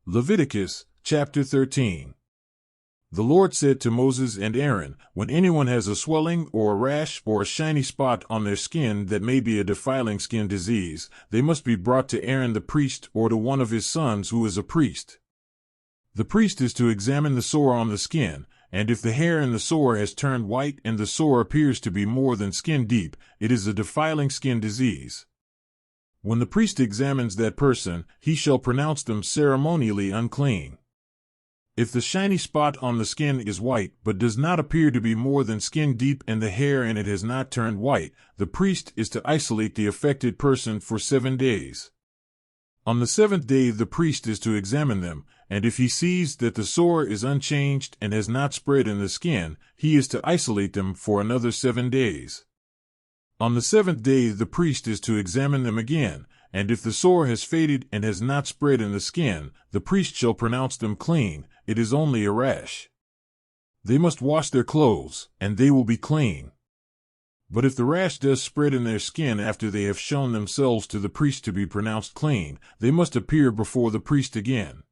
Leviticus, chapter 13. The Lord said to Moses and Aaron, when anyone has a swelling or a rash or a shiny spot on their skin that may be a defiling skin disease, they must be brought to Aaron the priest or to one of his sons who is a priest. The priest is to examine the sore on the skin, and if the hair in the sore has turned white and the sore appears to be more than skin deep, it is a defiling skin disease. When the priest examines that person, he shall pronounce them ceremonially unclean. If the shiny spot on the skin is white but does not appear to be more than skin deep and the hair in it has not turned white, the priest is to isolate the affected person for 7 days. On the 7th day the priest is to examine them, and if he sees that the sore is unchanged and has not spread in the skin, he is to isolate them for another 7 days. On the 7th day the priest is to examine them again, and if the sore has faded and has not spread in the skin, the priest shall pronounce them clean. It is only a rash. They must wash their clothes, and they will be clean. But if the rash does spread in their skin after they have shown themselves to the priest to be pronounced clean, they must appear before the priest again.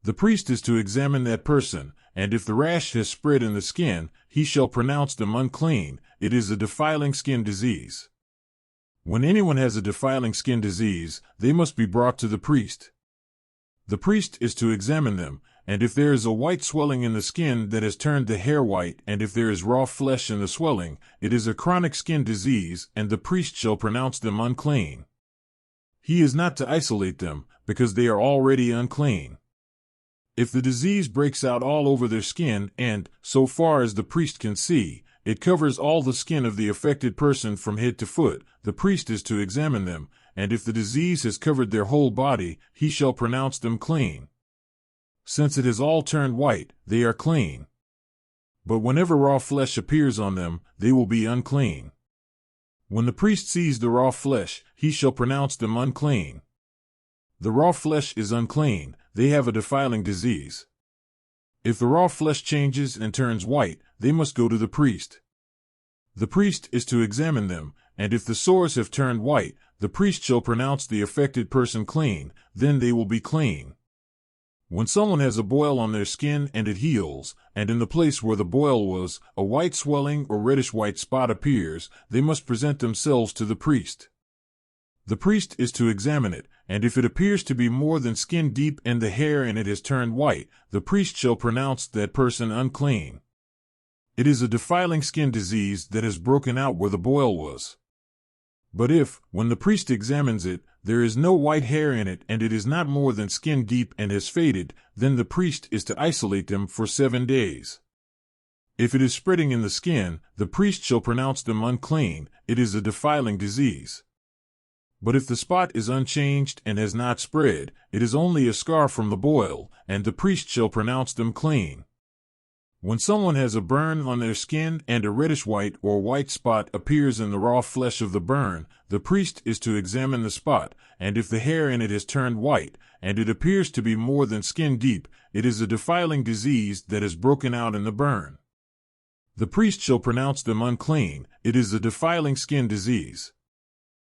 The priest is to examine that person, and if the rash has spread in the skin, he shall pronounce them unclean. It is a defiling skin disease. When anyone has a defiling skin disease, they must be brought to the priest. The priest is to examine them, and if there is a white swelling in the skin that has turned the hair white, and if there is raw flesh in the swelling, it is a chronic skin disease, and the priest shall pronounce them unclean. He is not to isolate them, because they are already unclean. If the disease breaks out all over their skin and, so far as the priest can see, it covers all the skin of the affected person from head to foot, the priest is to examine them, and if the disease has covered their whole body, he shall pronounce them clean. Since it has all turned white, they are clean. But whenever raw flesh appears on them, they will be unclean. When the priest sees the raw flesh, he shall pronounce them unclean. The raw flesh is unclean, they have a defiling disease. If the raw flesh changes and turns white, they must go to the priest. The priest is to examine them, and if the sores have turned white, the priest shall pronounce the affected person clean, then they will be clean. When someone has a boil on their skin and it heals, and in the place where the boil was, a white swelling or reddish-white spot appears, they must present themselves to the priest. The priest is to examine it, and if it appears to be more than skin deep and the hair in it has turned white, the priest shall pronounce that person unclean. It is a defiling skin disease that has broken out where the boil was. But if, when the priest examines it, there is no white hair in it and it is not more than skin deep and has faded, then the priest is to isolate them for 7 days. If it is spreading in the skin, the priest shall pronounce them unclean. It is a defiling disease. But if the spot is unchanged and has not spread, it is only a scar from the boil, and the priest shall pronounce them clean. When someone has a burn on their skin and a reddish-white or white spot appears in the raw flesh of the burn, the priest is to examine the spot, and if the hair in it has turned white, and it appears to be more than skin deep, it is a defiling disease that has broken out in the burn. The priest shall pronounce them unclean. It is a defiling skin disease.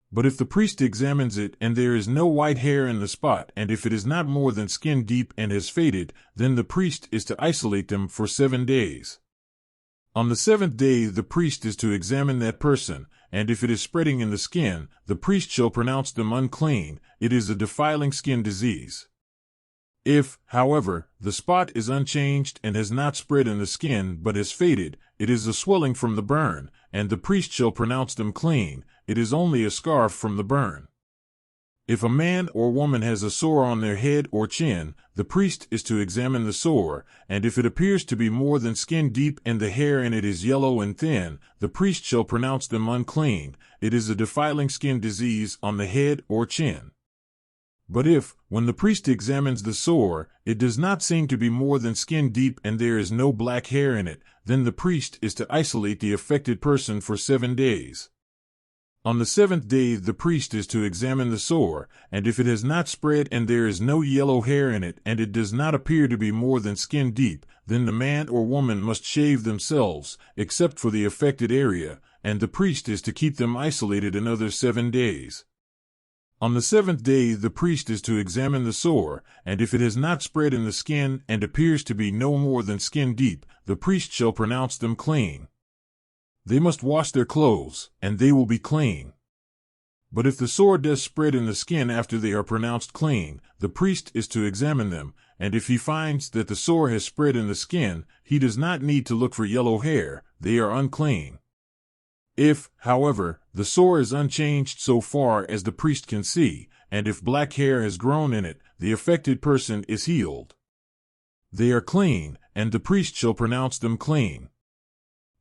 But if the priest examines it and there is no white hair in the spot, and if it is not more than skin deep and has faded, then the priest is to isolate them for 7 days. On the 7th day the priest is to examine that person, and if it is spreading in the skin, the priest shall pronounce them unclean. It is a defiling skin disease. If, however, the spot is unchanged and has not spread in the skin but has faded, it is a swelling from the burn, and the priest shall pronounce them clean. It is only a scar from the burn. If a man or woman has a sore on their head or chin, the priest is to examine the sore, and if it appears to be more than skin deep and the hair in it is yellow and thin, the priest shall pronounce them unclean. It is a defiling skin disease on the head or chin. But if, when the priest examines the sore, it does not seem to be more than skin deep and there is no black hair in it, then the priest is to isolate the affected person for 7 days. On the 7th day the priest is to examine the sore, and if it has not spread and there is no yellow hair in it and it does not appear to be more than skin deep, then the man or woman must shave themselves, except for the affected area, and the priest is to keep them isolated another 7 days. On the seventh day the priest is to examine the sore, and if it has not spread in the skin and appears to be no more than skin deep, the priest shall pronounce them clean. They must wash their clothes, and they will be clean. But if the sore does spread in the skin after they are pronounced clean, the priest is to examine them, and if he finds that the sore has spread in the skin, he does not need to look for yellow hair, they are unclean. If, however, the sore is unchanged so far as the priest can see, and if black hair has grown in it, the affected person is healed. They are clean, and the priest shall pronounce them clean.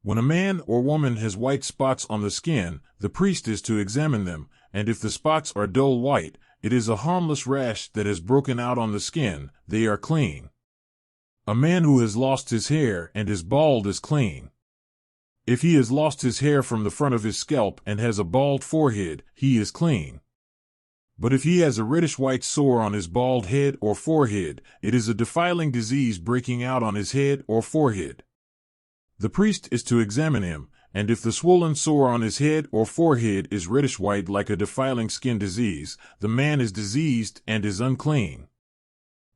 When a man or woman has white spots on the skin, the priest is to examine them, and if the spots are dull white, it is a harmless rash that has broken out on the skin, they are clean. A man who has lost his hair and is bald is clean. If he has lost his hair from the front of his scalp and has a bald forehead, he is clean. But if he has a reddish-white sore on his bald head or forehead, it is a defiling disease breaking out on his head or forehead. The priest is to examine him, and if the swollen sore on his head or forehead is reddish-white like a defiling skin disease, the man is diseased and is unclean.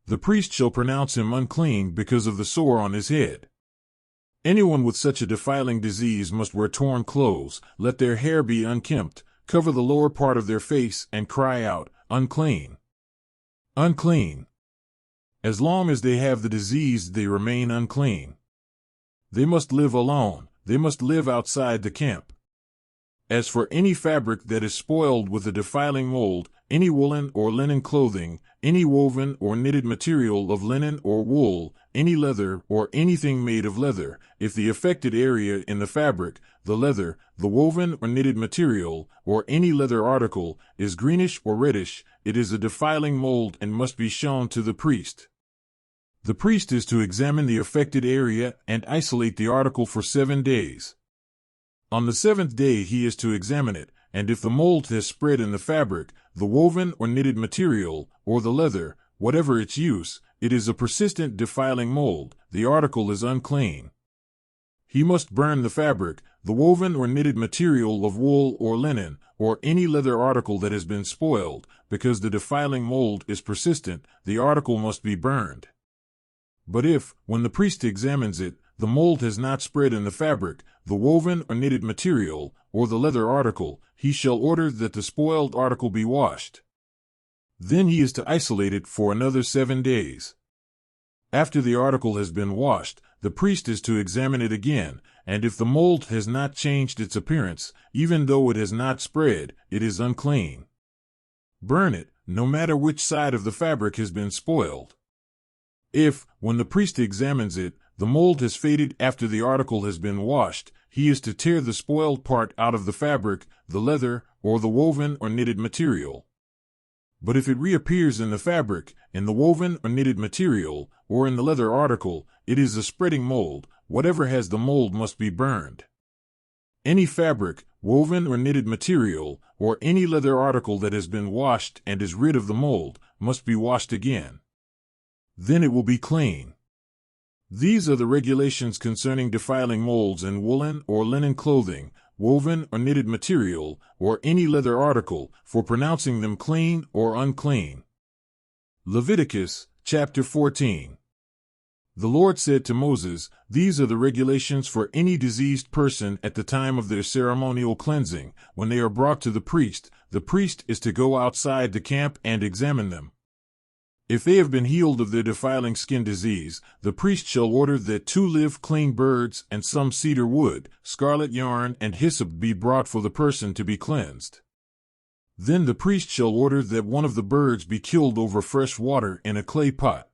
The priest shall pronounce him unclean because of the sore on his head. Anyone with such a defiling disease must wear torn clothes, let their hair be unkempt, cover the lower part of their face, and cry out, "Unclean! Unclean!" As long as they have the disease, they remain unclean. They must live alone, they must live outside the camp. As for any fabric that is spoiled with a defiling mold, any woolen or linen clothing, any woven or knitted material of linen or wool, any leather or anything made of leather, if the affected area in the fabric, the leather, the woven or knitted material, or any leather article, is greenish or reddish, it is a defiling mold and must be shown to the priest. The priest is to examine the affected area and isolate the article for 7 days. On the seventh day he is to examine it, and if the mold has spread in the fabric, the woven or knitted material, or the leather, whatever its use, it is a persistent defiling mold, the article is unclean. He must burn the fabric, the woven or knitted material of wool or linen, or any leather article that has been spoiled, because the defiling mold is persistent, the article must be burned. But if, when the priest examines it, the mold has not spread in the fabric, the woven or knitted material, or the leather article, he shall order that the spoiled article be washed. Then he is to isolate it for another 7 days. After the article has been washed, the priest is to examine it again, and if the mold has not changed its appearance, even though it has not spread, it is unclean. Burn it, no matter which side of the fabric has been spoiled. If, when the priest examines it, the mold has faded after the article has been washed, he is to tear the spoiled part out of the fabric, the leather, or the woven or knitted material. But if it reappears in the fabric, in the woven or knitted material, or in the leather article, it is a spreading mold, whatever has the mold must be burned. Any fabric, woven or knitted material, or any leather article that has been washed and is rid of the mold, must be washed again. Then it will be clean. These are the regulations concerning defiling molds in woolen or linen clothing, woven or knitted material, or any leather article, for pronouncing them clean or unclean. Leviticus, chapter 14. The Lord said to Moses, "These are the regulations for any diseased person at the time of their ceremonial cleansing. When they are brought to the priest is to go outside the camp and examine them. If they have been healed of their defiling skin disease, the priest shall order that 2 live clean birds and some cedar wood, scarlet yarn, and hyssop be brought for the person to be cleansed. Then the priest shall order that one of the birds be killed over fresh water in a clay pot.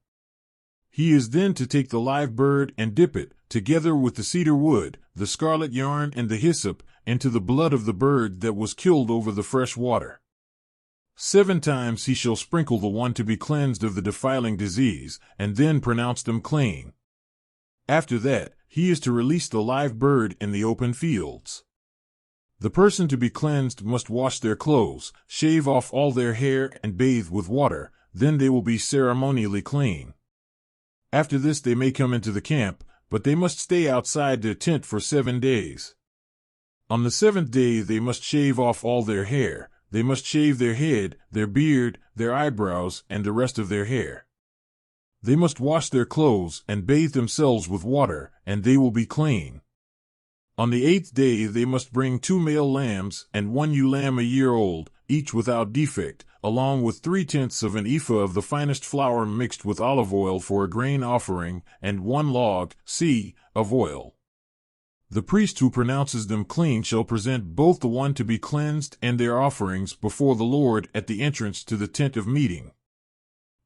He is then to take the live bird and dip it, together with the cedar wood, the scarlet yarn, and the hyssop, into the blood of the bird that was killed over the fresh water. 7 times he shall sprinkle the one to be cleansed of the defiling disease, and then pronounce them clean. After that, he is to release the live bird in the open fields. The person to be cleansed must wash their clothes, shave off all their hair, and bathe with water, then they will be ceremonially clean. After this they may come into the camp, but they must stay outside their tent for 7 days. On the 7th day they must shave off all their hair. they must shave their head, their beard, their eyebrows, and the rest of their hair. They must wash their clothes and bathe themselves with water, and they will be clean. On the 8th day they must bring 2 male lambs and 1 ewe lamb a year old, each without defect, along with 3/10 of an ephah of the finest flour mixed with olive oil for a grain offering, and 1 log of oil. The priest who pronounces them clean shall present both the one to be cleansed and their offerings before the Lord at the entrance to the tent of meeting.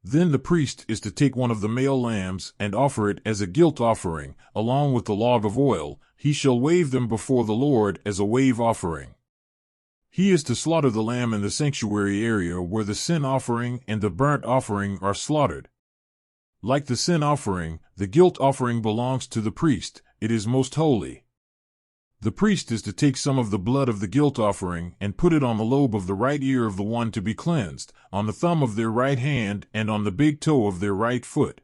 Then the priest is to take one of the male lambs and offer it as a guilt offering, along with the log of oil. He shall wave them before the Lord as a wave offering. He is to slaughter the lamb in the sanctuary area where the sin offering and the burnt offering are slaughtered. Like the sin offering, the guilt offering belongs to the priest. It is most holy. The priest is to take some of the blood of the guilt offering and put it on the lobe of the right ear of the one to be cleansed, on the thumb of their right hand, and on the big toe of their right foot.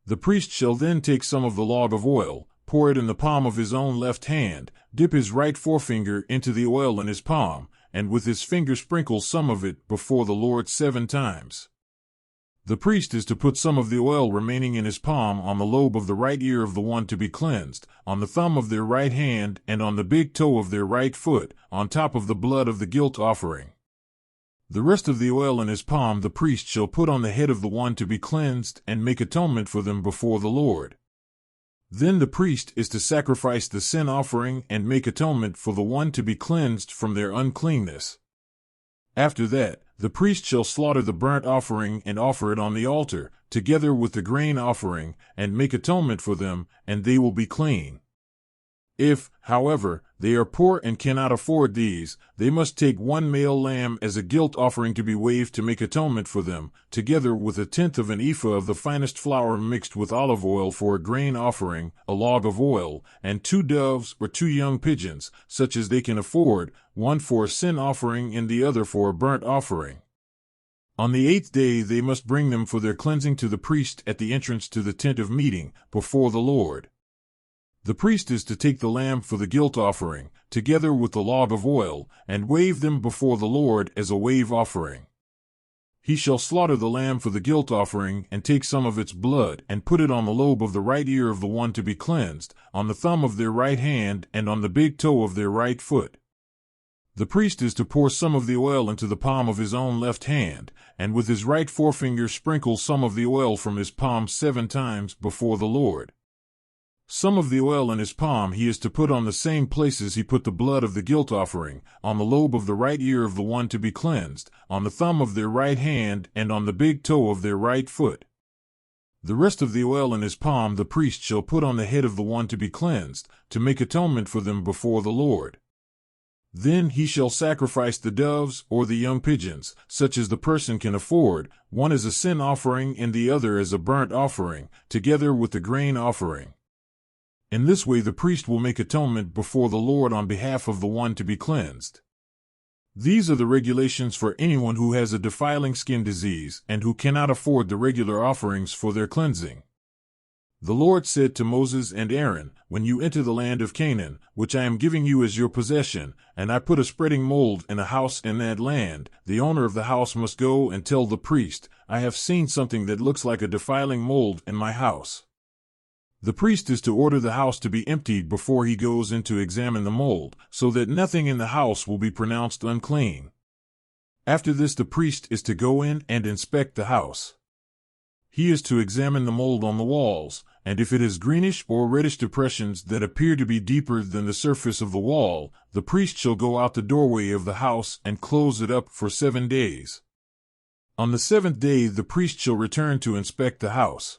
The priest shall then take some of the log of oil, pour it in the palm of his own left hand, dip his right forefinger into the oil in his palm, and with his finger sprinkle some of it before the Lord 7 times. The priest is to put some of the oil remaining in his palm on the lobe of the right ear of the one to be cleansed, on the thumb of their right hand, and on the big toe of their right foot, on top of the blood of the guilt offering. The rest of the oil in his palm the priest shall put on the head of the one to be cleansed and make atonement for them before the Lord. Then the priest is to sacrifice the sin offering and make atonement for the one to be cleansed from their uncleanness. After that, the priest shall slaughter the burnt offering and offer it on the altar, together with the grain offering, and make atonement for them, and they will be clean. If, however, they are poor and cannot afford these, they must take 1 male lamb as a guilt offering to be waved to make atonement for them, together with 1/10 of an ephah of the finest flour mixed with olive oil for a grain offering, a log of oil, and 2 doves or 2 young pigeons, such as they can afford, one for a sin offering and the other for a burnt offering. On the 8th day they must bring them for their cleansing to the priest at the entrance to the tent of meeting, before the Lord. The priest is to take the lamb for the guilt offering, together with the log of oil, and wave them before the Lord as a wave offering. He shall slaughter the lamb for the guilt offering and take some of its blood and put it on the lobe of the right ear of the one to be cleansed, on the thumb of their right hand, and on the big toe of their right foot. The priest is to pour some of the oil into the palm of his own left hand, and with his right forefinger sprinkle some of the oil from his palm 7 times before the Lord. Some of the oil in his palm he is to put on the same places he put the blood of the guilt offering, on the lobe of the right ear of the one to be cleansed, on the thumb of their right hand, and on the big toe of their right foot. The rest of the oil in his palm the priest shall put on the head of the one to be cleansed, to make atonement for them before the Lord. Then he shall sacrifice the doves or the young pigeons, such as the person can afford, one as a sin offering and the other as a burnt offering, together with the grain offering. In this way the priest will make atonement before the Lord on behalf of the one to be cleansed. These are the regulations for anyone who has a defiling skin disease and who cannot afford the regular offerings for their cleansing. The Lord said to Moses and Aaron, "When you enter the land of Canaan, which I am giving you as your possession, and I put a spreading mold in a house in that land, the owner of the house must go and tell the priest, 'I have seen something that looks like a defiling mold in my house.' The priest is to order the house to be emptied before he goes in to examine the mold, so that nothing in the house will be pronounced unclean. After this the priest is to go in and inspect the house. He is to examine the mold on the walls, and if it has greenish or reddish depressions that appear to be deeper than the surface of the wall, the priest shall go out the doorway of the house and close it up for 7 days. On the 7th day the priest shall return to inspect the house.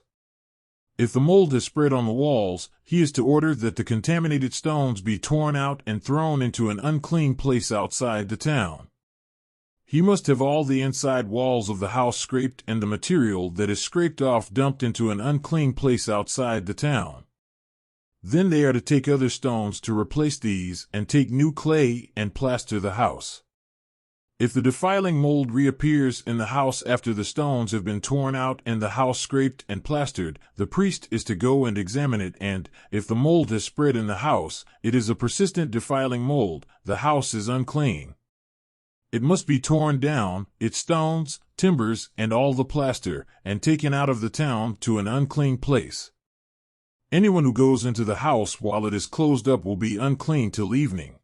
If the mold has spread on the walls, he is to order that the contaminated stones be torn out and thrown into an unclean place outside the town. He must have all the inside walls of the house scraped and the material that is scraped off dumped into an unclean place outside the town. Then they are to take other stones to replace these and take new clay and plaster the house. If the defiling mold reappears in the house after the stones have been torn out and the house scraped and plastered, the priest is to go and examine it, and, if the mold has spread in the house, it is a persistent defiling mold, the house is unclean. It must be torn down, its stones, timbers, and all the plaster, and taken out of the town to an unclean place. Anyone who goes into the house while it is closed up will be unclean till evening.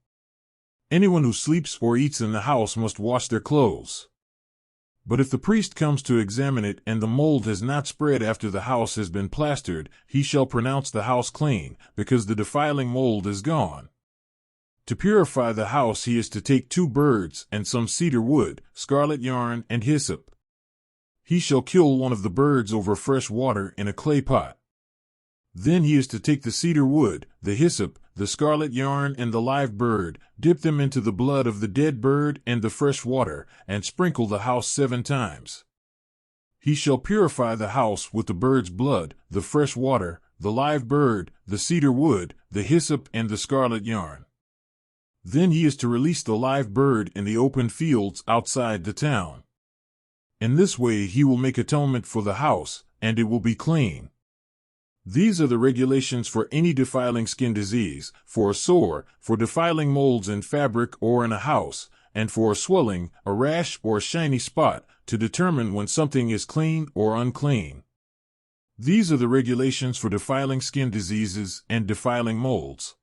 Anyone who sleeps or eats in the house must wash their clothes. But if the priest comes to examine it and the mold has not spread after the house has been plastered, he shall pronounce the house clean, because the defiling mold is gone. To purify the house he is to take 2 birds and some cedar wood, scarlet yarn, and hyssop. He shall kill one of the birds over fresh water in a clay pot. Then he is to take the cedar wood, the hyssop, the scarlet yarn, and the live bird, dip them into the blood of the dead bird and the fresh water, and sprinkle the house 7 times. He shall purify the house with the bird's blood, the fresh water, the live bird, the cedar wood, the hyssop, and the scarlet yarn. Then he is to release the live bird in the open fields outside the town. In this way he will make atonement for the house, and it will be clean. These are the regulations for any defiling skin disease, for a sore, for defiling molds in fabric or in a house, and for a swelling, a rash, or a shiny spot, to determine when something is clean or unclean. These are the regulations for defiling skin diseases and defiling molds.